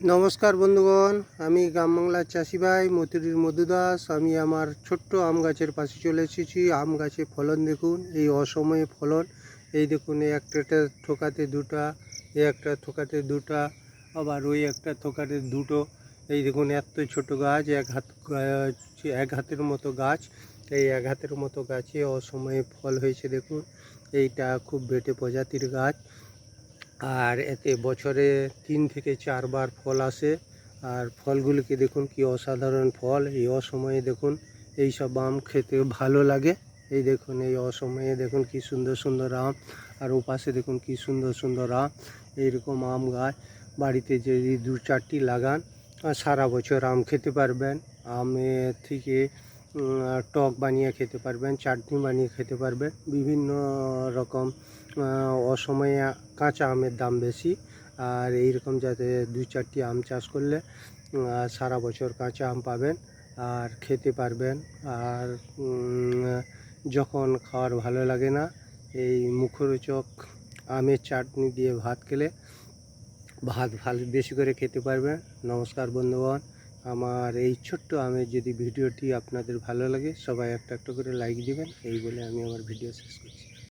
নমস্কার বন্ধুগণ, আমি গ্রাম বাংলার চাষি ভাই মথুরির মধু দাস। আমি আমার ছোট্ট আম গাছের পাশে চলে এসেছি। আম গাছে ফলন দেখুন, এই অসময়ে ফলন। এই দেখুন, এই একটা থোকাতে দুটা, এই একটা থোকাতে দুটা, আবার ওই একটা থোকাতে দুটো। এই দেখুন, এত ছোট গাছ, এক হাতের মতো গাছ। এই এক হাতের মতো গাছে অসময়ে ফল হয়েছে দেখুন। এইটা খুব বেটে প্রজাতির গাছ, আর এতে বছরে 3 থেকে 4 বার ফল আসে। আর ফলগুলিকে দেখুন কি অসাধারণ ফল। এই অসময়ে দেখুন এই সব আম খেতে ভালো লাগে। এই দেখুন, এই অসময়ে দেখুন কি সুন্দর সুন্দর আম, আর ওপাশে দেখুন কি সুন্দর সুন্দর আম। এইরকম আম গাছ বাড়িতে যদি 2-4টি লাগান, সারা বছর আম খেতে পারবেন। আমের থেকে টক বানিয়ে খেতে পারবেন, চাটনি বানিয়ে খেতে পারবেন, বিভিন্ন রকম। অসময়ে কাঁচা আমের দাম বেশি, আর এইরকম যাতে 2-4টি আম চাষ করলে সারা বছর কাঁচা আম পাবেন আর খেতে পারবেন। আর যখন খাওয়ার ভালো লাগে না, এই মুখরোচক আমের চাটনি দিয়ে ভাত খেলে ভাত ভালো বেশি করে খেতে পারবেন। নমস্কার বন্ধুগণ, আমার এই ছোট্ট আমের যদি ভিডিওটি আপনাদের ভালো লাগে, সবাই একটা একটা করে লাইক দিবেন। এই বলে আমি আমার ভিডিও শেষ করছি।